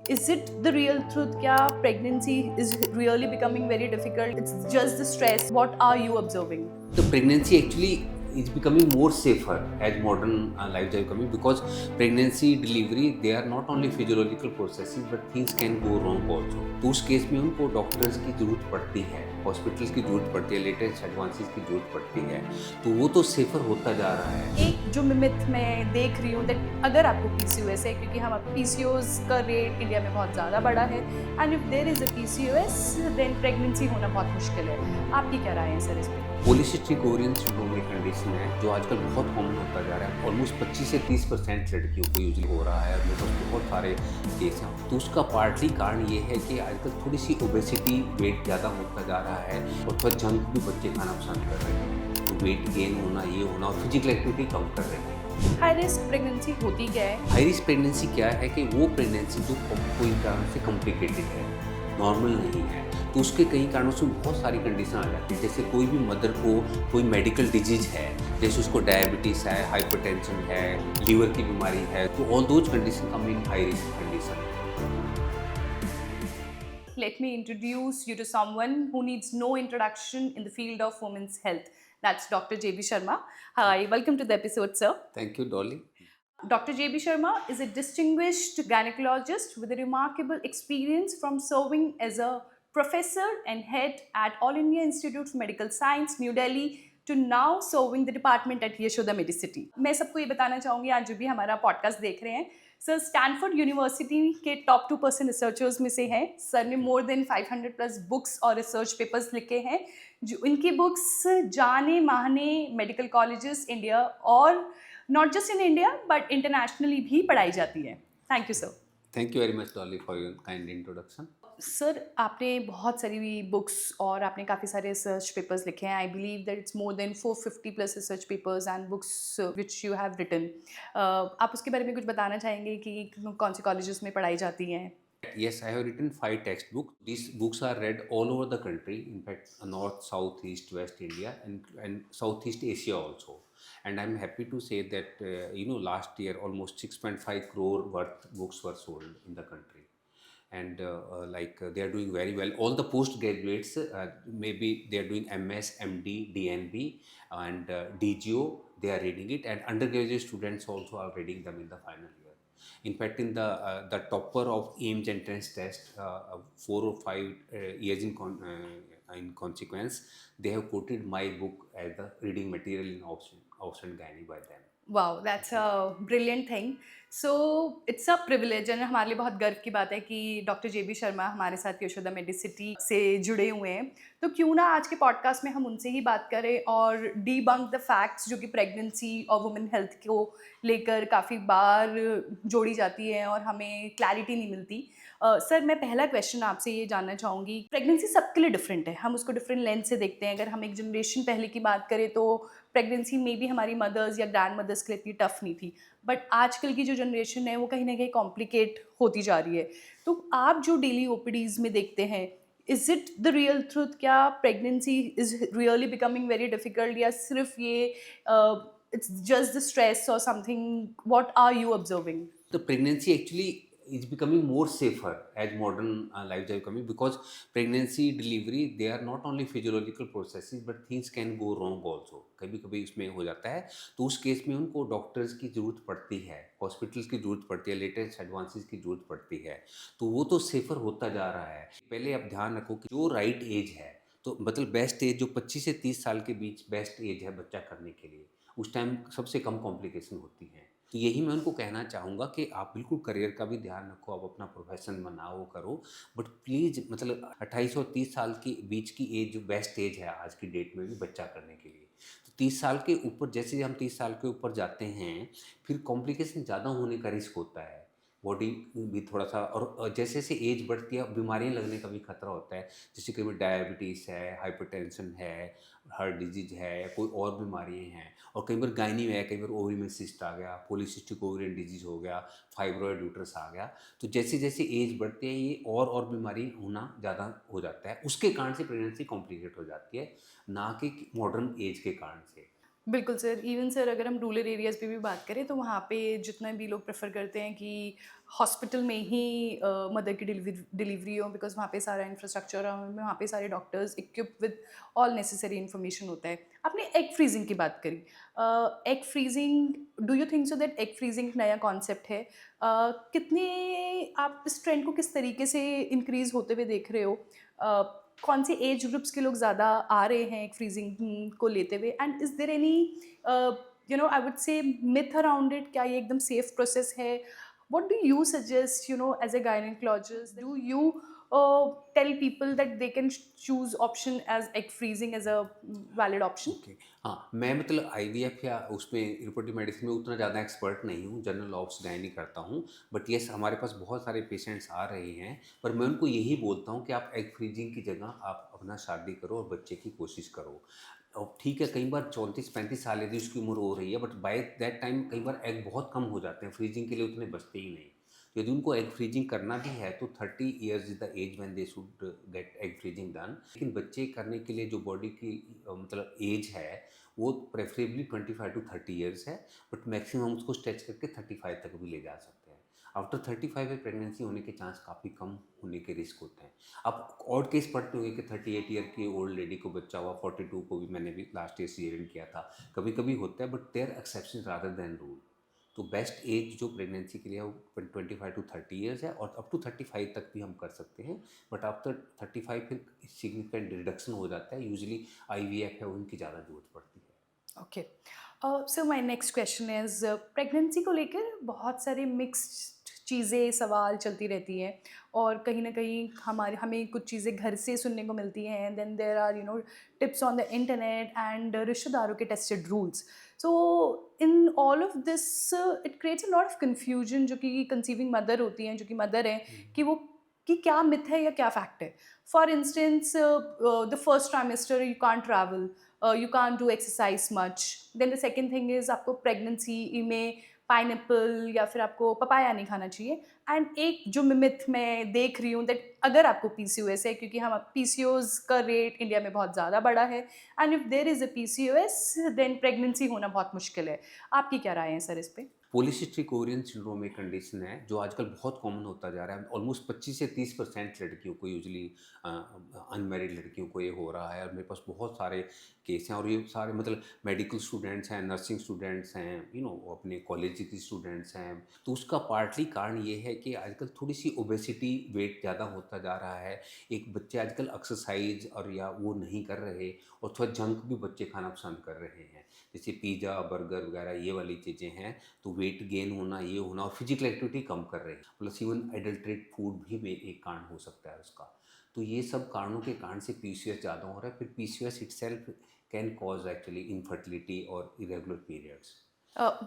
Is it the real truth? क्या pregnancy is really becoming very difficult? It's just the stress. What are you observing? The pregnancy actually is becoming more safer as modern lives are coming, because pregnancy delivery they are not only physiological processes but things can go wrong also. तो उस case में उनको doctors की जरूरत पड़ती है, hospitals की जरूरत पड़ती है, लेटेस्ट एडवांसेस की जरूरत पड़ती है, तो वो तो सेफर होता जा रहा है। एक जो मिथ मैं देख रही हूँ दैट अगर आपको पीसीओएस है, क्योंकि हम पीसीओएस का रेट इंडिया में बहुत ज़्यादा बड़ा है, and if there is a PCOS then pregnancy होना बहुत मुश्किल है। आपकी क्या राय है सर इस पर? पॉलीसिस्टिक ओवेरियन सिंड्रोम एक कंडीशन है जो आजकल बहुत कॉमन होता जा रहा है। ऑलमोस्ट 25 से 30% लड़कियों को यूजली हो रहा है और मेरे पास बहुत सारे केस हैं। तो उसका पार्टली कारण ये है कि आजकल थोड़ी सी ओबेसिटी, वेट ज़्यादा होता जा रहा है और थोड़ा जंक भी बच्चे खाना पसंद कर रहे हैं। तो वेट गेन होना, ये होना और फिजिकल एक्टिविटी कम कर रहे हैं। हाई रिस्क प्रेगनेंसी होती क्या है? हाई रिस्क प्रेगनेंसी क्या है कि वो प्रेगनेंसी जो कोई कारण से कॉम्प्लिकेटेड है, नॉर्मल नहीं है, तो उसके कई कारणों से बहुत सारी कंडीशन आ जाती है। जैसे कोई भी मदर को कोई मेडिकल डिजीज है, जैसे उसको डायबिटीज़ है, हाइपरटेंशन है, लीवर की बीमारी है, तो all those condition come in high risk condition. Let me introduce you to someone who needs no introduction in the field of women's health. That's Dr. JB Sharma. Hi, welcome to the episode, sir. Thank you Dolly. Dr. JB Sharma is a distinguished gynecologist with a remarkable experience from serving as a professor and head at All India Institute for Medical Science, New Delhi, to now serving the department at Yashoda Medicity. मैं सबको ये बताना चाहूँगी, आज जो भी हमारा podcast देख रहे हैं, सर स्टैनफोर्ड यूनिवर्सिटी के टॉप 2% रिसर्चर्स में से हैं। सर ने मोर देन 500 प्लस बुक्स और रिसर्च पेपर्स लिखे हैं, जो इनकी बुक्स जाने माने मेडिकल कॉलेजेस इंडिया और not just in India but internationally भी पढ़ाई जाती है। Thank you sir. Thank you very much Dolly for your kind introduction. Sir आपने बहुत सारी बुक्स और आपने काफ़ी सारे रिसर्च पेपर्स लिखे हैं। I believe that it's more than 450 plus research papers and books which you have written. आप उसके बारे में कुछ बताना चाहेंगे कि कौन से कॉलेजेस में पढ़ाई जाती हैं? Yes, I have written 5 textbooks. These books are read all over the country. In fact, North, South, East, West India, and Southeast Asia also. And I'm happy to say that last year almost 6.5 crore worth books were sold in the country. And they are doing very well. All the postgraduates, maybe they are doing MS, MD, DNB, and DGO. They are reading it, and undergraduate students also are reading them in the final year. In fact, in the topper of AIMS entrance test, 4 or 5 years in consequence, they have quoted my book as the reading material in Oxford Gynae by them. Wow, that's a brilliant thing. So it's a privilege and हमारे लिए बहुत गर्व की बात है कि doctor जेबी शर्मा हमारे साथ यशोदा मेडिसिटी से जुड़े हुए हैं। तो क्यों ना आज के पॉडकास्ट में हम उनसे ही बात करें और डीबंक द फैक्ट्स जो कि प्रेगनेंसी और वुमेन हेल्थ को लेकर काफ़ी बार जोड़ी जाती है और हमें क्लैरिटी नहीं मिलती। सर मैं पहला क्वेश्चन आपसे ये जानना चाहूँगी, प्रेगनेंसी सबके लिए डिफरेंट है, हम उसको डिफरेंट लेंस से देखते हैं। अगर हम एक जनरेशन पहले की बात करें तो प्रेगनेंसी में भी हमारी मदर्स या ग्रैंड मदर्स के लिए इतनी टफ नहीं थी, बट आजकल की जो जनरेशन है वो कहीं ना कहीं कॉम्प्लिकेट होती जा रही है। तो आप जो डेली ओपीडीज में देखते हैं, is it the real truth? क्या pregnancy is really becoming very difficult, या सिर्फ ये इट्स जस्ट द स्ट्रेस और something? What are you observing? The pregnancy actually is becoming more safer as modern lives are coming, because pregnancy delivery they are not only physiological processes but things can go wrong also. कभी कभी इसमें हो जाता है, तो उस case में उनको डॉक्टर्स की ज़रूरत पड़ती है, हॉस्पिटल्स की ज़रूरत पड़ती है, लेटेस्ट एडवांसेस की ज़रूरत पड़ती है, तो वो तो सेफर होता जा रहा है। पहले आप ध्यान रखो कि जो राइट एज है, तो मतलब बेस्ट एज जो 25 से 30 साल के बीच बेस्ट एज है बच्चा करने के लिए, उस टाइम सबसे कम कॉम्प्लिकेशन होती हैं। तो यही मैं उनको कहना चाहूँगा कि आप बिल्कुल करियर का भी ध्यान रखो, आप अपना प्रोफेशन बनाओ करो, बट प्लीज़ मतलब 28 और 30 साल के बीच की एज जो बेस्ट एज है आज की डेट में भी बच्चा करने के लिए। तो 30 साल के ऊपर, जैसे हम 30 साल के ऊपर जाते हैं, फिर कॉम्प्लिकेशन ज़्यादा होने का रिस्क होता है, बॉडी भी थोड़ा सा, और जैसे जैसे एज बढ़ती है बीमारियाँ लगने का भी खतरा होता है। जैसे कई बार डायबिटीज़ है, हाइपरटेंशन है, हार्ट डिजीज है, या कोई और बीमारियाँ हैं, और कई बार गायनी में है, कई बार ओवरी में सिस्ट आ गया, पॉलीसिस्टिक ओवरियन डिजीज हो गया, फाइब्रॉयड यूट्रस आ गया। तो जैसे जैसे एज बढ़ती है ये और बीमारी होना ज़्यादा हो जाता है, उसके कारण से प्रेगनेंसी कॉम्प्लिकेट हो जाती है, ना कि मॉडर्न एज के कारण से। बिल्कुल सर, इवन सर अगर हम रूरल एरियाज़ पे भी बात करें तो वहाँ पे जितना भी लोग प्रेफ़र करते हैं कि हॉस्पिटल में ही मदर की डिलीवरी हो, बिकॉज़ वहाँ पे सारा इंफ्रास्ट्रक्चर और वहाँ पे सारे doctors equipped with all necessary information होता है। आपने एग फ्रीज़िंग की बात करी। Egg freezing, do you think so that egg freezing एक नया कॉन्सेप्ट है? कितने आप इस ट्रेंड को किस तरीके से इंक्रीज़ होते हुए देख रहे हो? कौन से एज ग्रुप्स के लोग ज़्यादा आ रहे हैं एक फ्रीजिंग को लेते हुए, and is there any I would say myth around it? क्या ये एकदम सेफ प्रोसेस है? What do you suggest, as a gynaecologist, do you tell people that they can choose option as egg freezing as a valid option? Okay. हाँ, मैं मतलब IVF या उसमें reproductive medicine में उतना ज़्यादा एक्सपर्ट नहीं हूँ, जनरल ऑब्स गायनी करता हूँ। बट येस, हमारे पास बहुत सारे पेशेंट्स आ रहे हैं, पर मैं उनको यही बोलता हूँ कि आप एग फ्रीजिंग की जगह आप अपना शादी करो और बच्चे की कोशिश करो। अब ठीक है, कई बार 34-35 साल यदि उसकी उम्र हो रही है, बट बाय दैट टाइम कई बार एग बहुत कम हो जाते हैं, फ्रीजिंग के लिए उतने बचते ही नहीं। तो यदि उनको एग फ्रीजिंग करना भी है तो 30 years is the age when they should get egg freezing done. लेकिन बच्चे करने के लिए जो बॉडी की मतलब एज है, वो प्रेफरेबली 25 टू 30 ईयर्स है, बट मैक्सिमम उसको स्ट्रेच करके 35 तक भी ले जा सकते हैं। आफ्टर 35 में प्रेगनेंसी होने के चांस काफ़ी कम होने के रिस्क होते हैं। आप और केस पढ़ते होंगे कि 38 ईयर की ओल्ड लेडी को बच्चा हुआ, 42 को भी मैंने भी लास्ट ईयर सीजरियन किया था, कभी कभी होता है, but there exception rather than rule. तो बेस्ट एज जो प्रेगनेंसी के लिए है वो 25 टू 30 ईयर्स है, और अप टू 35 तक भी हम कर सकते हैं। बट आफ्टर 35 फिर सिग्निफिकेंट रिडक्शन हो जाता है, यूजुअली आईवीएफ है उनकी ज़्यादा जरूरत पड़ती है। Okay. So my next question is, pregnancy को लेकर बहुत सारे मिक्स्ड चीज़ें सवाल चलती रहती हैं, और कहीं न कहीं हमें कुछ चीज़ें घर से सुनने को मिलती हैं, then there are tips on the internet and रिश्तेदारों के tested rules. So in all of this it creates a lot of confusion, जो कि कंसीविंग मदर होती हैं, जो कि मदर हैं, कि वो कि क्या मिथ है या क्या फैक्ट है। For instance, the first trimester you can't travel, you can't do exercise much. Then the second thing is आपको प्रेगनेंसी में पाइनएप्पल या फिर आपको पपाया नहीं खाना चाहिए। एंड एक जो मिथ मैं देख रही हूँ दैट अगर आपको पीसीओएस है, क्योंकि हम पीसीओएस का रेट इंडिया में बहुत ज़्यादा बड़ा है, and if there is a PCOS then pregnancy होना बहुत मुश्किल है। आपकी क्या राय है सर इस पे? पॉलीसिस्टिक ओवरियन सिंड्रोम एक कंडीशन है जो आजकल बहुत कॉमन होता जा रहा है। ऑलमोस्ट 25 से 30% लड़कियों को, यूजली अनमैरिड लड़कियों को ये हो रहा है, और मेरे पास बहुत सारे केस हैं। और ये सारे मतलब मेडिकल स्टूडेंट्स हैं, नर्सिंग स्टूडेंट्स हैं, अपने कॉलेज की स्टूडेंट्स हैं। तो उसका पार्टली कारण ये है कि आजकल थोड़ी सी ओबेसिटी, वेट ज़्यादा होता जा रहा है। एक बच्चे आजकल एक्सरसाइज और या वो नहीं कर रहे, और थोड़ा जंक भी बच्चे खाना पसंद कर रहे हैं, जैसे पिज़्ज़ा, बर्गर वगैरह, ये वाली चीज़ें हैं। तो वेट गेन होना, ये होना, और फिजिकल एक्टिविटी कम कर रहे हैं, प्लस इवन एडल्ट्रेट फूड भी में एक कारण हो सकता है उसका। तो ये सब कारणों के कारण से पीसीओएस ज़्यादा हो रहा है। फिर PCOS itself can cause actually infertility और irregular periods.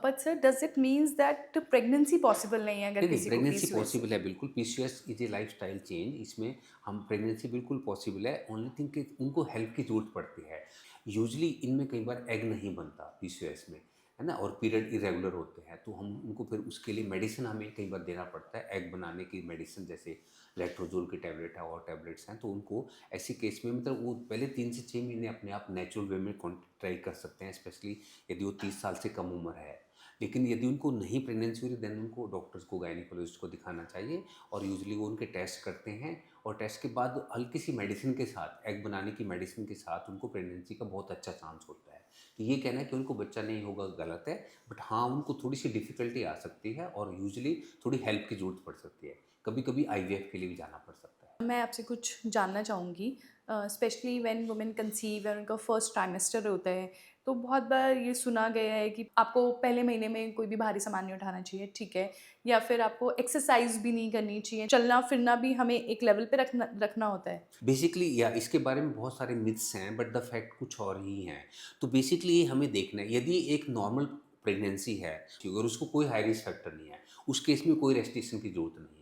But sir does it means that pregnancy possible नहीं है अगर नहीं नहीं, किसी को प्रेगनेंसी पीसीओएस है? पॉसिबल है बिल्कुल। PCOS is a lifestyle change, इसमें हम प्रेगनेंसी बिल्कुल पॉसिबल है। ओनली थिंग कि उनको हेल्प की ज़रूरत पड़ती है। यूजुअली इनमें कई बार एग नहीं बनता पीसीओएस में, है ना, और पीरियड इरेगुलर होते हैं, तो हम उनको फिर उसके लिए मेडिसिन हमें कई बार देना पड़ता है, एग बनाने की मेडिसिन, जैसे लेट्रोजोल की टैबलेट है और टैबलेट्स हैं। तो उनको ऐसे केस में मतलब वो पहले 3 से 6 महीने अपने आप नेचुरल वे में ट्राई कर सकते हैं, स्पेशली यदि वो 30 साल से कम उम्र है। लेकिन यदि उनको नहीं प्रेगनेंसी हो रही, देन उनको डॉक्टर्स को, गायनिकोलॉजिस्ट को दिखाना चाहिए, और यूजुअली वो उनके टेस्ट करते हैं, और टेस्ट के बाद हल्की सी मेडिसिन के साथ, एग बनाने की मेडिसिन के साथ, उनको प्रेगनेंसी का बहुत अच्छा चांस होता है। तो ये कहना है कि उनको बच्चा नहीं होगा गलत है, बट हाँ, उनको थोड़ी सी डिफ़िकल्टी आ सकती है, और यूजुअली थोड़ी हेल्प की ज़रूरत पड़ सकती है। कभी कभी आईवीएफ के लिए भी जाना पड़ सकता है। मैं आपसे कुछ जानना चाहूँगी, स्पेशली व्हेन वुमेन कंसीव और उनका फर्स्ट ट्राइमेस्टर होता है, तो बहुत बार ये सुना गया है कि आपको पहले महीने में कोई भी भारी सामान नहीं उठाना चाहिए, ठीक है, या फिर आपको एक्सरसाइज भी नहीं करनी चाहिए, चलना फिरना भी हमें एक लेवल पे रखना रखना होता है। बेसिकली या इसके बारे में बहुत सारे मिथ्स हैं, बट द फैक्ट कुछ और ही हैं। तो बेसिकली ये हमें देखना है, यदि एक नॉर्मल प्रेगनेंसी है और उसको कोई हाई रिस्क फैक्टर नहीं है, उस केस में कोई रेस्ट्रिक्शन की ज़रूरत नहीं है।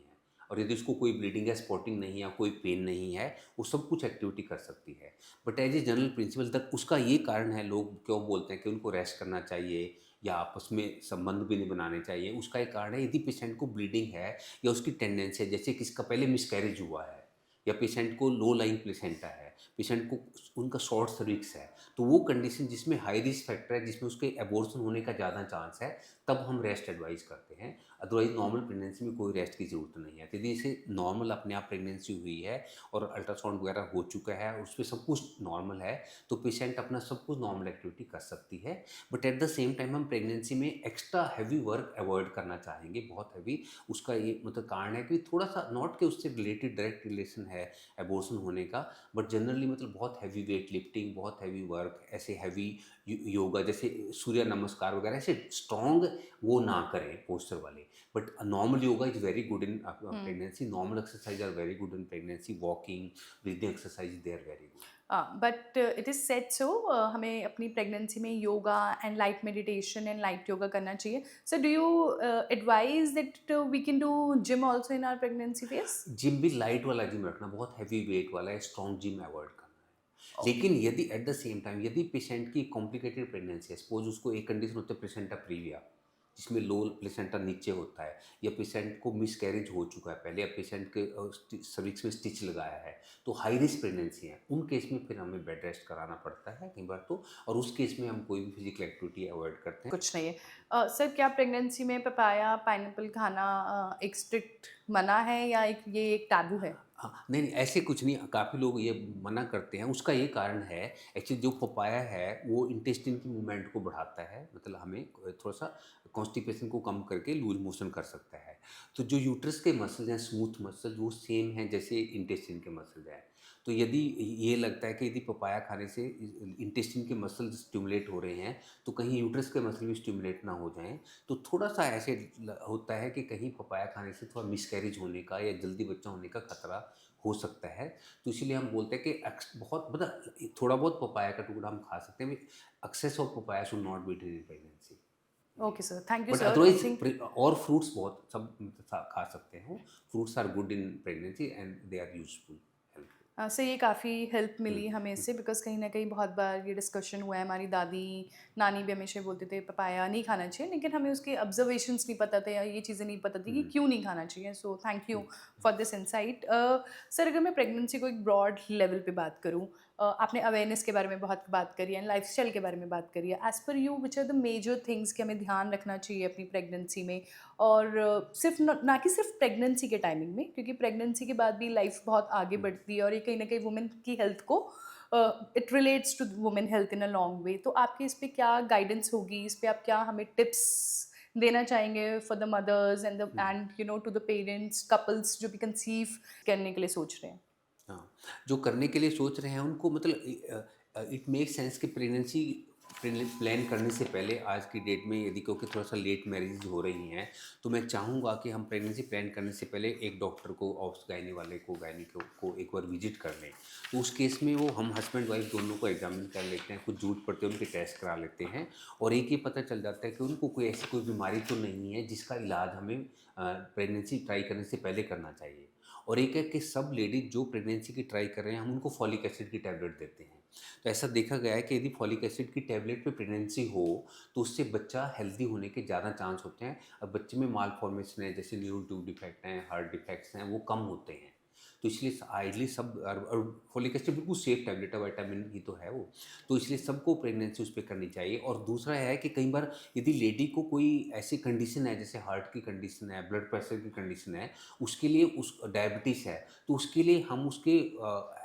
और यदि उसको कोई ब्लीडिंग या स्पॉटिंग नहीं है या कोई पेन नहीं है, वो सब कुछ एक्टिविटी कर सकती है। But as a general principle तक उसका ये कारण है, लोग क्यों बोलते हैं कि उनको रेस्ट करना चाहिए या आपस में संबंध भी नहीं बनाने चाहिए, उसका एक कारण है, यदि पेशेंट को ब्लीडिंग है या उसकी टेंडेंसी है, जैसे किसका पहले मिसकैरेज हुआ है, या पेशेंट को लो लाइन प्लेसेंटा है, पेशेंट को उनका शॉर्ट सर्विक्स है, तो वो कंडीशन जिसमें हाई रिस्क फैक्टर है, जिसमें उसके एबॉर्शन होने का ज़्यादा चांस है, तब हम रेस्ट एडवाइस करते हैं। अदरवाइज नॉर्मल प्रेगनेंसी में कोई रेस्ट की ज़रूरत नहीं है। यदि इसे नॉर्मल अपने आप प्रेगनेंसी हुई है और अल्ट्रासाउंड वगैरह हो चुका है और उस पर सब कुछ नॉर्मल है, तो पेशेंट अपना सब कुछ नॉर्मल एक्टिविटी कर सकती है। But at the same time हम प्रेगनेंसी में एक्स्ट्रा हैवी वर्क अवॉइड करना चाहेंगे, बहुत हैवी। उसका ये मतलब कारण है कि थोड़ा सा, नॉट कि उससे रिलेटेड डायरेक्ट रिलेशन है एबॉर्शन होने का, बट जनरली मतलब बहुत हैवी वेट लिफ्टिंग, बहुत हैवी वर्क, ऐसे हैवी योगा जैसे सूर्य नमस्कार वगैरह, ऐसे स्ट्रॉन्ग वो ना करें पोस्चर वाले। But normal yoga is very good in pregnancy, normal exercise are very good in pregnancy, walking, breathing exercise they are very good. But it is said so हमें अपनी प्रेगनेंसी में yoga and light meditation and light yoga करना चाहिए. So do you advise that we can do gym also in our pregnancy phase? Gym भी light वाला gym रखना, बहुत heavy weight वाला है, स्ट्रॉन्ग जिम अवॉइड करना है। ओके. लेकिन यदि एट द सेम टाइम यदि पेशेंट की कॉम्प्लिकेटेड प्रेगनेंसी है, सपोज उसको एक कंडीशन होता है प्लेसेंटा प्रीविया, जिसमें लो प्लेसेंटा नीचे होता है, या पेशेंट को मिसकैरेज हो चुका है पहले, या पेशेंट के सर्विक्स में स्टिच लगाया है, तो हाई रिस्क प्रेगनेंसी है, उन केस में फिर हमें बेड रेस्ट कराना पड़ता है कई बार तो, और उस केस में हम कोई भी फिजिकल एक्टिविटी अवॉइड करते हैं। कुछ नहीं है. सर, क्या प्रेगनेंसी में पपाया पाइनएप्पल खाना एक स्ट्रिक्ट मना है या ये एक टैबू है? हाँ, नहीं, नहीं, ऐसे कुछ नहीं, काफ़ी लोग ये मना करते हैं, उसका ये कारण है, एक्चुअली जो पपाया है वो इंटेस्टाइन की मूवमेंट को बढ़ाता है, मतलब हमें थोड़ा-सा कॉन्स्टिपेशन को कम करके लूज़ मोशन कर सकता है। तो जो यूट्रस के मसल्स हैं, स्मूथ मसल, वो सेम हैं जैसे इंटेस्टाइन के मसल्स हैं। तो यदि ये लगता है कि यदि पपाया खाने से इंटेस्टाइन के मसल्स स्टिमुलेट हो रहे हैं, तो कहीं यूट्रस के मसल भी स्टिमुलेट ना हो जाएँ, तो थोड़ा-सा ऐसे होता है कि कहीं पपाया खाने से थोड़ा मिसकैरेज होने का या जल्दी बच्चा होने का खतरा हो सकता है। तो इसीलिए हम बोलते हैं कि बहुत मतलब थोड़ा बहुत पपाया का टुकड़ा हम खा सकते हैं, excess of papaya should not be eaten in pregnancy. Okay sir, thank you but sir. I think otherwise और फ्रूट्स बहुत सब खा सकते हैं। Fruits are good in pregnancy and they are useful, helpful. से ये काफ़ी हेल्प मिली हमें हुँ, इससे, बिकॉज़ कहीं न कहीं बहुत बार ये डिस्कशन हुआ है. हमारी दादी, नानी भी हमेशा बोलते थे पपाया नहीं खाना चाहिए, लेकिन हमें उसके ऑब्जर्वेशंस नहीं पता थे या ये चीज़ें नहीं पता थी कि हुँ, क्यों नहीं खाना चाहिए. So thank you hmm, for this insight. Sir, अगर मैं प्रेगनेंसी को एक ब्रॉड लेवल पे बात करूँ, आपने अवेयरनेस के बारे में बहुत बात करी है, लाइफ़स्टाइल के बारे में बात करी है. As per you which are the major things कि हमें ध्यान रखना चाहिए अपनी प्रेगनेंसी में, और सिर्फ ना कि सिर्फ प्रेगनेंसी के टाइमिंग में, क्योंकि प्रेगनेंसी के बाद भी लाइफ बहुत आगे हुँ। बढ़ती है और ये कहीं ना कहीं वुमेन की हेल्थ को, it relates to women health in a long way. तो आपकी इस पे क्या गाइडेंस होगी, इस पे आप क्या हमें टिप्स देना चाहेंगे for the mothers and you know to the parents, couples जो भी कंसीव करने के लिए सोच रहे हैं? हाँ, जो करने के लिए सोच रहे हैं उनको मतलब इट मेक सेंस कि प्रेगनेंसी प्लान करने से पहले आज की डेट में, यदि क्योंकि थोड़ा सा लेट मैरिज हो रही हैं, तो मैं चाहूँगा कि हम प्रेगनेंसी प्लान करने से पहले एक डॉक्टर को, ऑब्स गायनी वाले को, गायनी को एक बार विजिट कर लें। तो उस केस में वो हम हस्बैंड वाइफ दोनों को एग्जामिन कर लेते हैं, कुछ जरूरत पड़ते हैं उनके टेस्ट करा लेते हैं, और एक ये पता चल जाता है कि उनको कोई ऐसी कोई बीमारी तो नहीं है जिसका इलाज हमें प्रेगनेंसी ट्राई करने से पहले करना चाहिए। और एक है कि सब लेडीज जो प्रेगनेंसी की ट्राई कर रहे हैं, हम उनको फॉलिक एसिड की टैबलेट देते हैं। तो ऐसा देखा गया है कि यदि फॉलिक एसिड की टैबलेट पे प्रेगनेंसी हो, तो उससे बच्चा हेल्दी होने के ज़्यादा चांस होते हैं, और बच्चे में माल फॉर्मेशन है, जैसे न्यूरल ट्यूब डिफेक्ट हैं, हार्ट डिफेक्ट्स हैं, वो कम होते हैं। तो इसलिए आइडली सब, और फॉलिक एसिड बिल्कुल सेफ टैबलेट है, विटामिन ही तो है वो। तो इसलिए सबको प्रेगनेंसी उस पर करनी चाहिए। और दूसरा है कि कई बार यदि लेडी को कोई ऐसी कंडीशन है, जैसे हार्ट की कंडीशन है, ब्लड प्रेशर की कंडीशन है, उसके लिए उस डायबिटीज़ है, तो उसके लिए हम उसके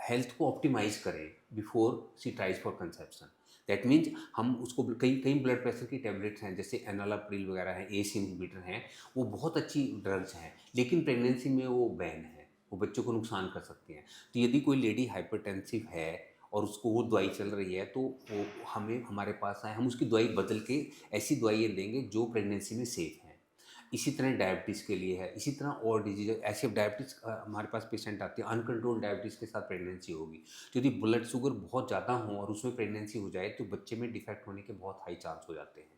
हेल्थ को ऑप्टिमाइज़ करें before she tries for conception. That means हम उसको, कई कई ब्लड प्रेशर की टैबलेट्स हैं, जैसे एनालाप्रिल वगैरह हैं, एस इनहिबिटर हैं, वो बहुत अच्छी ड्रग्स हैं, लेकिन प्रेगनेंसी में वो बैन है, वो बच्चों को नुकसान कर सकती हैं। तो यदि कोई लेडी हाइपरटेंसिव है और उसको वो दवाई चल रही है, तो वो हमें हमारे पास आए, हम उसकी दवाई बदल के ऐसी दवाइयाँ देंगे जो प्रेगनेंसी में सेफ़ हैं। इसी तरह डायबिटीज़ के लिए है, इसी तरह और डिजीज ऐसे डायबिटीज़ हमारे पास पेशेंट आते हैं, अनकंट्रोल्ड डायबिटीज़ के साथ प्रेगनेंसी होगी, तो यदि ब्लड शुगर बहुत ज़्यादा हो और उसमें प्रेगनेंसी हो जाए, तो बच्चे में डिफेक्ट होने के बहुत हाई चांस हो जाते हैं।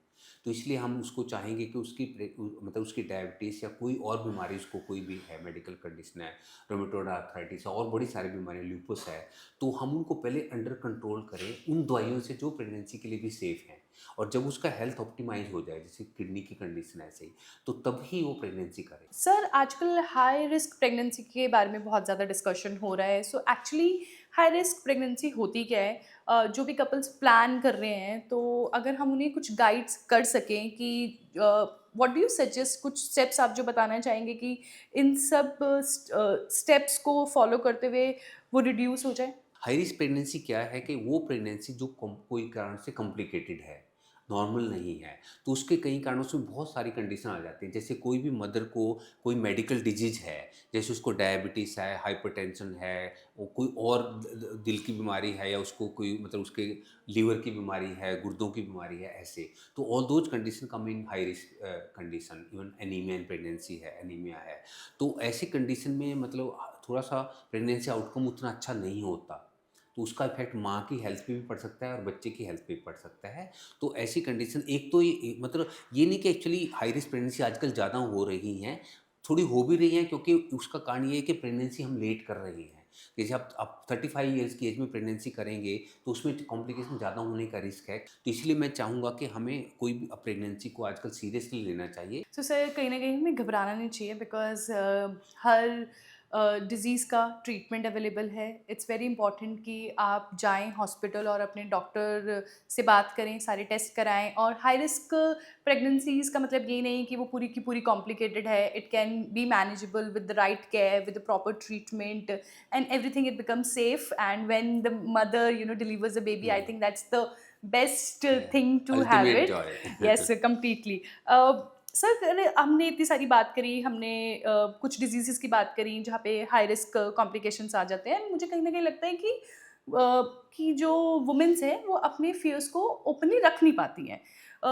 तो इसलिए हम उसको चाहेंगे कि मतलब उसकी डायबिटीज़ या कोई और बीमारी, उसको कोई भी है, मेडिकल कंडीशन है, रोमेटोइड आर्थराइटिस है, और बड़ी सारी बीमारियाँ, ल्यूपस है, तो हम उनको पहले अंडर कंट्रोल करें उन दवाइयों से जो प्रेगनेंसी के लिए भी सेफ़ हैं। और जब उसका हेल्थ ऑप्टिमाइज हो जाए, जैसे किडनी की कंडीशन है ऐसे ही, तो तभी वो प्रेगनेंसी करे। सर, आजकल हाई रिस्क प्रेगनेंसी के बारे में बहुत ज़्यादा डिस्कशन हो रहा है. So actually high risk pregnancy होती क्या है? जो भी कपल्स प्लान कर रहे हैं, तो अगर हम उन्हें कुछ गाइड्स कर सकें कि व्हाट डू यू सजेस्ट, कुछ स्टेप्स आप जो बताना चाहेंगे कि इन सब स्टेप्स को फॉलो करते हुए वो रिड्यूस हो जाए? हाई रिस्क प्रेगनेंसी क्या है कि वो प्रेगनेंसी जो कोई कारण से कॉम्प्लिकेटेड है, नॉर्मल नहीं है, तो उसके कई कारणों से बहुत सारी कंडीशन आ जाती हैं। जैसे कोई भी मदर को कोई मेडिकल डिजीज है, जैसे उसको डायबिटीज़ है, हाइपरटेंशन है, वो कोई और दिल की बीमारी है, या उसको कोई मतलब उसके लीवर की बीमारी है, गुर्दों की बीमारी है, ऐसे। तो all those condition come in high risk condition. Even anaemia in pregnancy है, एनीमिया है। तो ऐसी कंडीशन में मतलब थोड़ा सा प्रेगनेंसी आउटकम उतना अच्छा नहीं होता, तो उसका इफ़ेक्ट माँ की हेल्थ पे भी पड़ सकता है और बच्चे की हेल्थ पे भी पड़ सकता है। तो ऐसी कंडीशन, एक तो ये मतलब ये नहीं कि एक्चुअली हाई रिस्क प्रेगनेंसी आजकल ज़्यादा हो रही हैं, थोड़ी हो भी रही हैं, क्योंकि उसका कारण ये है कि प्रेगनेंसी हम लेट कर रहे हैं। जैसे आप 35 ईयर्स की एज में प्रेगनेंसी करेंगे, तो उसमें कॉम्प्लिकेशन ज़्यादा होने का रिस्क है। तो इसलिए मैं चाहूँगा कि हमें कोई भी प्रेगनेंसी को आजकल सीरियसली लेना चाहिए। सो सर, कहीं न कहीं हमें घबराना नहीं चाहिए, बिकॉज़ हर डिज़ीज़ का ट्रीटमेंट अवेलेबल है। इट्स वेरी इंपॉर्टेंट कि आप जाएँ हॉस्पिटल और अपने डॉक्टर से बात करें, सारे टेस्ट कराएँ। और हाई रिस्क प्रेगनेंसीज़ का मतलब ये नहीं कि वो पूरी की पूरी कॉम्प्लिकेटेड है। It can be manageable with the right care, with the proper treatment, and everything it becomes safe. And when the mother delivers a baby, I think that's the best thing to have ultimate it. Joy. Yes, completely. Sir, अरे हमने इतनी सारी बात करी, हमने कुछ diseases की बात करी जहाँ पे हाई रिस्क कॉम्प्लिकेशंस आ जाते हैं। मुझे कहीं न कहीं लगता है कि जो वुमेन्स हैं वो अपने फ़ियर्स को ओपनली रख नहीं पाती हैं। अ,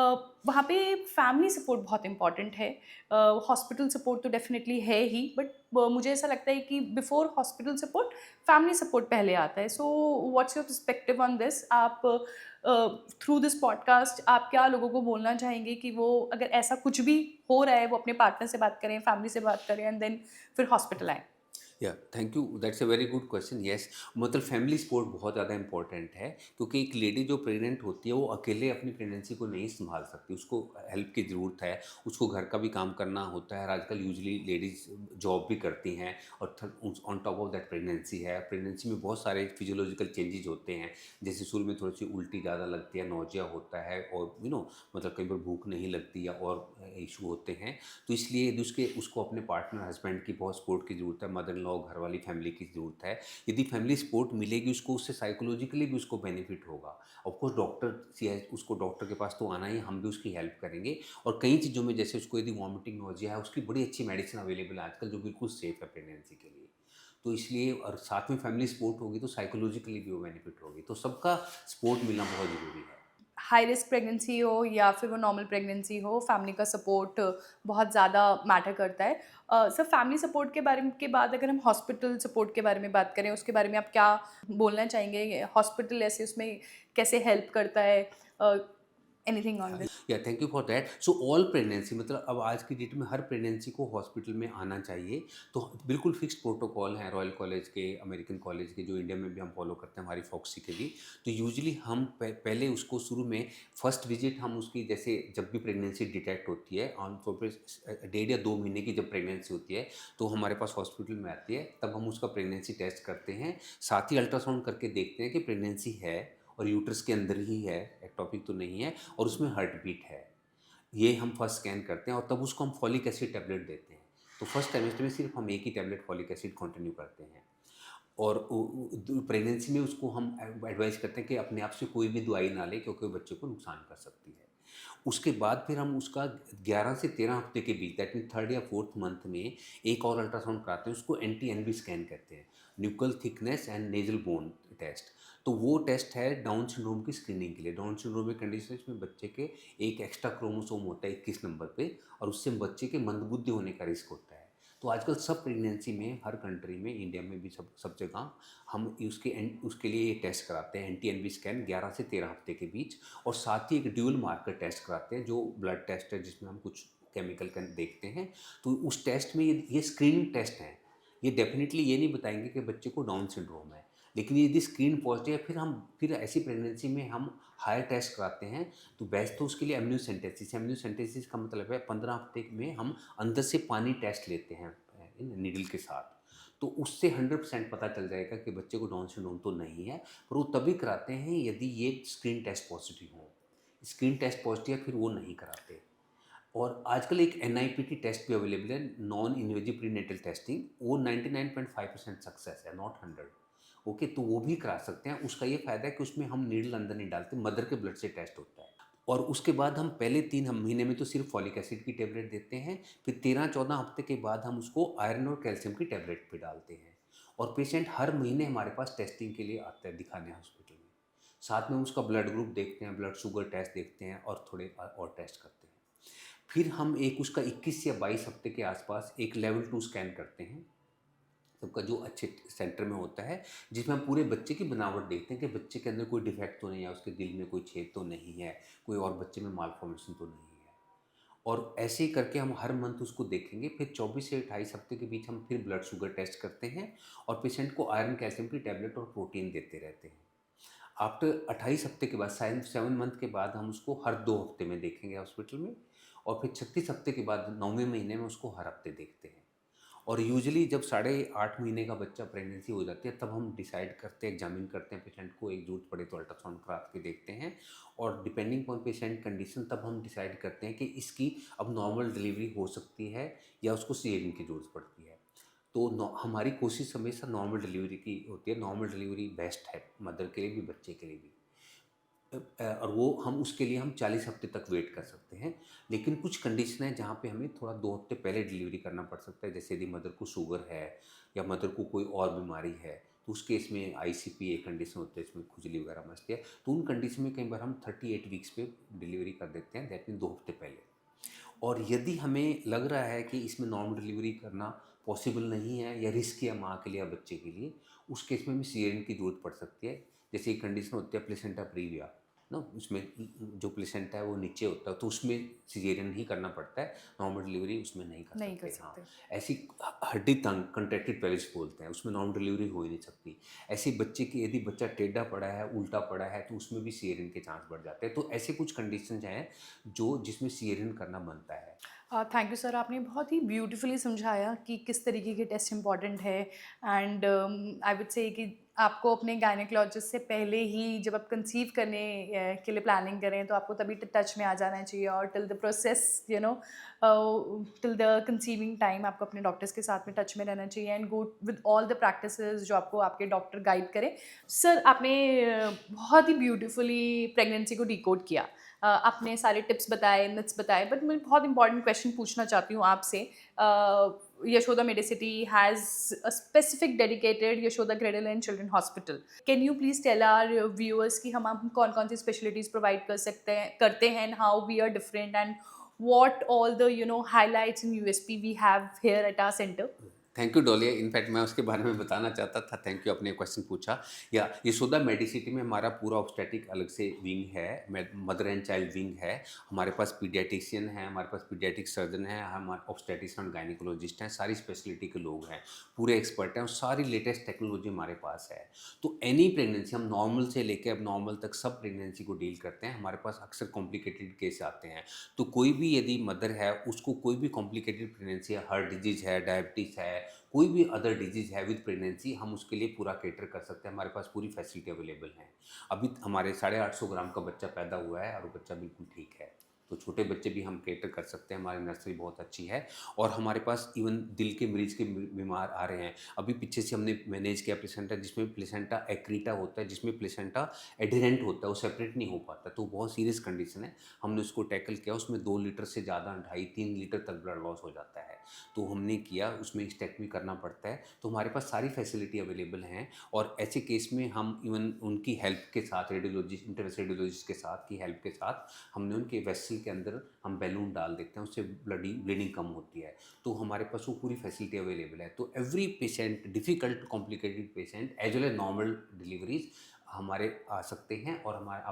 वहाँ पे फैमिली सपोर्ट बहुत इम्पोर्टेंट है। हॉस्पिटल सपोर्ट तो डेफ़िनिटली है ही, बट मुझे ऐसा लगता है कि before hospital support, family support पहले आता है। So what's your perspective on this? आप थ्रू दिस पॉडकास्ट आप क्या लोगों को बोलना चाहेंगे कि वो अगर ऐसा कुछ भी हो रहा है, वो अपने पार्टनर से बात करें, फैमिली से बात करें, एंड देन फिर हॉस्पिटल आएँ? या thank you, that's a very good question. Yes, मतलब फैमिली सपोर्ट बहुत ज़्यादा इंपॉर्टेंट है, क्योंकि एक लेडी जो प्रेग्नेंट होती है वो अकेले अपनी प्रेगनेंसी को नहीं संभाल सकती, उसको हेल्प की ज़रूरत है। उसको घर का भी काम करना होता है, और आजकल यूजली लेडीज़ जॉब भी करती हैं, और on top of that pregnancy है। प्रेगनेंसी में बहुत सारे फिजियोलॉजिकल चेंजेज होते हैं, जैसे शुरू में थोड़ी सी उल्टी ज़्यादा लगती है, नौजिया होता है, और मतलब कई बार भूख नहीं लगती, या और इशू होते हैं। तो इसलिए उसके उसको अपने पार्टनर हस्बैंड की बहुत सपोर्ट की ज़रूरत है, मदर इन लॉ घर वाली फैमिली की ज़रूरत है। यदि फैमिली सपोर्ट मिलेगी उसको, उससे साइकोलॉजिकली भी उसको बेनिफिट होगा। ऑफकोर्स उसको डॉक्टर के पास तो आना ही है, हम भी उसकी हेल्प करेंगे। और कई चीज़ों में, जैसे उसको यदि वॉमिटिंग नोजिया है, उसकी बड़ी अच्छी मेडिसिन अवेलेबल है आजकल, जो बिल्कुल सेफ़ है प्रेगनेंसी के लिए। तो इसलिए, और साथ में फैमिली सपोर्ट होगी तो साइकोलॉजिकली भी वो बेनिफिट होगी, तो सबका सपोर्ट मिलना बहुत ज़रूरी है। हाई रिस्क प्रेगनेंसी हो या फिर वो नॉर्मल प्रेगनेंसी हो, फैमिली का सपोर्ट बहुत ज़्यादा मैटर करता है। सर, फैमिली सपोर्ट के बारे में के बाद अगर हम हॉस्पिटल सपोर्ट के बारे में बात करें, उसके बारे में आप क्या बोलना चाहेंगे? हॉस्पिटल ऐसे उसमें कैसे हेल्प करता है? Anything on this? या thank you for that. So all pregnancy, मतलब अब आज की डेट में हर प्रेगनेंसी को हॉस्पिटल में आना चाहिए। तो बिल्कुल फिक्स्ड प्रोटोकॉल हैं रॉयल कॉलेज के, अमेरिकन कॉलेज के, जो इंडिया में भी हम फॉलो करते हैं, हमारी फॉक्सी के भी। तो यूजुअली हम पहले उसको शुरू में फर्स्ट विजिट हम उसकी, जैसे जब भी प्रेगनेंसी डिटेक्ट होती है, आमतौर पर 1.5 या 2 महीने की जब प्रेगनेंसी होती है, तो हमारे पास हॉस्पिटल में आती है, तब हम उसका प्रेगनेंसी टेस्ट करते हैं। साथ ही अल्ट्रासाउंड करके देखते हैं कि प्रेगनेंसी है, और यूट्रस के अंदर ही है, एक्टोपिक तो नहीं है, और उसमें हार्ट बीट है। ये हम फर्स्ट स्कैन करते हैं, और तब उसको हम फॉलिक एसिड टैबलेट देते हैं। तो फर्स्ट ट्राइमेस्टर में सिर्फ हम एक ही टैबलेट फॉलिक एसिड कंटिन्यू करते हैं। और प्रेगनेंसी में उसको हम एडवाइस करते हैं कि अपने आप से कोई भी दवाई ना ले, क्योंकि वो बच्चे को नुकसान कर सकती है। उसके बाद फिर हम उसका 11 से 13 हफ्ते के बीच, दैट मीन थर्ड या फोर्थ मंथ में, एक और अल्ट्रासाउंड कराते हैं, उसको एंटी एनबी स्कैन कहते हैं, nuchal thickness and nasal bone test. तो वो टेस्ट है डाउन सिंड्रोम की स्क्रीनिंग के लिए। डाउन सिंड्रोम में कंडीशन में बच्चे के एक एक्स्ट्रा क्रोमोसोम होता है 21 नंबर पे, और उससे बच्चे के मंदबुद्धि होने का रिस्क होता है। तो आजकल सब प्रेगनेंसी में, हर कंट्री में, इंडिया में भी, सब जगह हम उसके लिए ये टेस्ट कराते हैं, एंटी एनबी स्कैन 11 से 13 हफ्ते के बीच। और साथ ही एक ड्यूल मार्कर टेस्ट कराते हैं, जो ब्लड टेस्ट है, जिसमें हम कुछ केमिकल का देखते हैं। तो उस टेस्ट में ये स्क्रीनिंग टेस्ट हैं। ये डेफिनेटली ये नहीं बताएंगे कि बच्चे को डाउन सिंड्रोम है, लेकिन यदि स्क्रीन पॉजिटिव है, फिर ऐसी प्रेगनेंसी में हम हायर टेस्ट कराते हैं। तो बेस्ट तो उसके लिए एम्नियोसेंटेसिस। एम्नियोसेंटेसिस का मतलब है 15 हफ्ते में हम अंदर से पानी टेस्ट लेते हैं इन नीडल के साथ। तो उससे 100% पता चल जाएगा कि बच्चे को डाउन सिंड्रोम तो नहीं है, पर वो तभी कराते हैं यदि ये स्क्रीन टेस्ट पॉजिटिव हो। स्क्रीन टेस्ट पॉजिटिव है फिर वो नहीं कराते। और आजकल एक NIPT टेस्ट भी अवेलेबल है, नॉन इन्वेजिव प्रीनेटल टेस्टिंग, वो 99.5% सक्सेस है, नॉट 100। ओके, तो वो भी करा सकते हैं। उसका ये फ़ायदा है कि उसमें हम नीडल अंदर नहीं डालते, मदर के ब्लड से टेस्ट होता है। और उसके बाद हम पहले 3 हम महीने में तो सिर्फ फॉलिक एसिड की टेबलेट देते हैं, फिर 13-14 हफ्ते के बाद हम उसको आयरन और कैल्शियम की टेबलेट भी डालते हैं। और पेशेंट हर महीने हमारे पास टेस्टिंग के लिए आता है दिखाने हॉस्पिटल में। साथ में उसका ब्लड ग्रुप देखते हैं, ब्लड शुगर टेस्ट देखते हैं और थोड़े और टेस्ट करते हैं। फिर हम एक उसका 21 या 22 हफ्ते के आसपास एक लेवल 2 स्कैन करते हैं, सबका जो अच्छे सेंटर में होता है, जिसमें हम पूरे बच्चे की बनावट देखते हैं कि बच्चे के अंदर कोई डिफेक्ट तो नहीं है, उसके दिल में कोई छेद तो नहीं है, कोई और बच्चे में मालफॉर्मेशन तो नहीं है। और ऐसे ही करके हम हर मंथ उसको देखेंगे। फिर 24 से 28 हफ्ते के बीच हम फिर ब्लड शुगर टेस्ट करते हैं और पेशेंट को आयरन कैल्शियम की टैबलेट और प्रोटीन देते रहते हैं। आफ्टर 28 हफ्ते के बाद 7 मंथ के बाद हम उसको हर 2 हफ्ते में देखेंगे हॉस्पिटल में। और फिर 36 हफ्ते के बाद 9वें महीने में उसको हर हफ्ते देखते हैं। और यूजुअली जब 8.5 महीने का बच्चा प्रेगनेंसी हो जाती है तब हम डिसाइड करते हैं, एग्जामिन करते हैं पेशेंट को, एक ज़रूरत पड़े तो अल्ट्रासाउंड करा के देखते हैं। और डिपेंडिंग ऑन पेशेंट कंडीशन तब हम डिसाइड करते हैं कि इसकी अब नॉर्मल डिलीवरी हो सकती है या उसको सीजेरियन की ज़रूरत पड़ती है। तो हमारी कोशिश हमेशा नॉर्मल डिलीवरी की होती है। नॉर्मल डिलीवरी बेस्ट है, मदर के लिए भी बच्चे के लिए भी। और वो हम उसके लिए हम 40 हफ्ते तक वेट कर सकते हैं। लेकिन कुछ कंडीशन है जहाँ पे हमें थोड़ा 2 हफ्ते पहले डिलीवरी करना पड़ सकता है। जैसे यदि मदर को शुगर है या मदर को कोई और बीमारी है, तो उस केस में ICP एक कंडीशन होता है, इसमें खुजली वगैरह मचती है, तो उन कंडीशन में कई बार हम 38 वीक्स पे डिलीवरी कर देते हैं, दैट मीन 2 हफ्ते पहले। और यदि हमें लग रहा है कि इसमें नॉर्मल डिलीवरी करना पॉसिबल नहीं है या रिस्क है माँ के लिए या बच्चे के लिए, उस केस में भी सीजेरियन की ज़रूरत पड़ सकती है। जैसे एक कंडीशन होती है प्लेसेंटा प्रीविया ना, उसमें जो प्लेसेंटा है वो नीचे होता है, तो उसमें सीजेरियन ही करना पड़ता है, नॉर्मल डिलीवरी उसमें नहीं कर नहीं कर सकते। हाँ, सकते। ऐसी हड्डी तंग कंट्रैक्टेड पेल्विस बोलते हैं, उसमें नॉर्मल डिलीवरी हो ही नहीं सकती। ऐसे बच्चे की यदि बच्चा टेढ़ा पड़ा है, उल्टा पड़ा है, तो उसमें भी सीजेरियन के चांस बढ़ जाते हैं। तो ऐसे कुछ कंडीशन हैं जो जिसमें सीजेरियन करना बनता है। थैंक यू सर, आपने बहुत ही ब्यूटीफुली समझाया कि किस तरीके के टेस्ट इंपॉर्टेंट है। एंड आई वुड से कि आपको अपने गायनेकोलॉजिस्ट से पहले ही जब आप कंसीव करने के लिए प्लानिंग करें तो आपको तभी टच में आ जाना चाहिए, और till the process till the conceiving time आपको अपने डॉक्टर्स के साथ में टच में रहना चाहिए and go with all the practices जो आपको आपके डॉक्टर गाइड करें। सर, आपने बहुत ही ब्यूटीफुली प्रेगनेंसी को डिकोड किया। आपने सारे टिप्स बताए, मिथ्स बताए, बट मैं बहुत इंपॉर्टेंट क्वेश्चन पूछना चाहती हूँ आपसे। Yashoda Medicity has a specific dedicated Yashoda cradle and children hospital. Can you please tell our viewers कि हम कौन कौन सी स्पेशलिटीज़ प्रोवाइड करते हैं and how we are different and what all the highlights and USP we have here at our center? Thank you Dolly, in fact मैं उसके बारे में बताना चाहता था, थैंक यू आपने क्वेश्चन पूछा। या यशोदा मेडिसिटी में हमारा पूरा ऑब्स्टेटिक अलग से विंग है, मदर एंड चाइल्ड विंग है, हमारे पास पीडियाट्रिशियन है, हमारे पास पीडियाट्रिक सर्जन है, हमारे ऑब्स्टेटिशियन एंड गायनिकोलॉजिस्ट हैं, सारी स्पेशलिटी के लोग हैं, पूरे एक्सपर्ट हैं और सारी लेटेस्ट टेक्नोलॉजी हमारे पास है। तो एनी प्रेगनेंसी हम नॉर्मल से लेकर अब नॉर्मल तक सब प्रेगनेंसी को डील करते हैं। हमारे पास अक्सर कॉम्प्लिकेटेड केस आते हैं, तो कोई भी यदि मदर है उसको कोई भी कॉम्प्लिकेटेड प्रेगनेंसी है, हार्ट डिजीज़ है, डायबिटीज़ है, कोई भी अदर डिजीज़ है विद प्रेगनेंसी, हम उसके लिए पूरा कैटर कर सकते हैं। हमारे पास पूरी फैसिलिटी अवेलेबल है। अभी हमारे 850 ग्राम का बच्चा पैदा हुआ है और वो बच्चा बिल्कुल ठीक है, तो छोटे बच्चे भी हम कैटर कर सकते हैं। हमारी नर्सरी बहुत अच्छी है और हमारे पास इवन दिल के मरीज़ के बीमार आ रहे हैं। अभी पीछे से हमने मैनेज किया प्लेसेंटा, जिसमें प्लेसेंटा एक्रीटा होता है, जिसमें प्लेसेंटा एडहेरेंट होता है, वो सेपरेट नहीं हो पाता, तो बहुत सीरियस कंडीशन है। हमने उसको टैकल किया, उसमें 2 लीटर से ज़्यादा 2.5-3 लीटर तक ब्लड लॉस हो जाता है, तो हमने किया, उसमें स्टेक्टमी करना पड़ता है। तो हमारे पास सारी फैसिलिटी अवेलेबल हैं और ऐसे केस में हम इवन उनकी हेल्प के साथ, रेडियोलॉजिस्ट, इंटरवेंस रेडियोलॉजिस्ट के साथ की हेल्प के साथ हमने उनके वेसल के अंदर हम बैलून डाल देते हैं, उससे ब्लीडिंग कम होती है। तो हमारे पास वो पूरी फैसिलिटी अवेलेबल है। तो every patient, difficult complicated patient as well as normal deliveries हमारे आ सकते हैं। और हमारे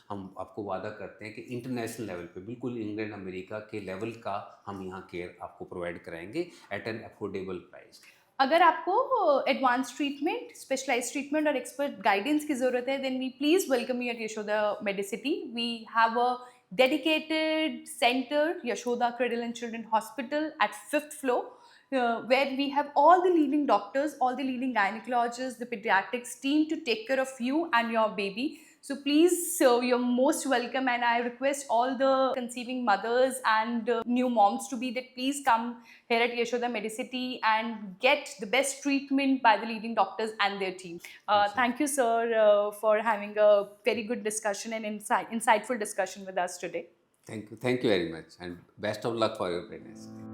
हम आपको वादा करते हैं कि इंटरनेशनल लेवल पे, बिल्कुल इंग्लैंड अमेरिका के लेवल का हम यहाँ केयर आपको प्रोवाइड कराएंगे एट एन अफोर्डेबल प्राइस। अगर आपको एडवांस ट्रीटमेंट, स्पेशलाइज्ड ट्रीटमेंट और एक्सपर्ट गाइडेंस की ज़रूरत है, then we please welcome you at Yashoda Medicity. We have a dedicated center, Yashoda Cradle and Children Hospital at 5th floor. where we have all the leading doctors, all the leading gynecologists, the pediatrics team to take care of you and your baby. So please, you're most welcome, and I request all the conceiving mothers and new moms to be that please come here at Yashoda Medicity and get the best treatment by the leading doctors and their team. Inshallah. Thank you, sir, for having a very good discussion and insightful discussion with us today. Thank you very much, and best of luck for your pregnancy.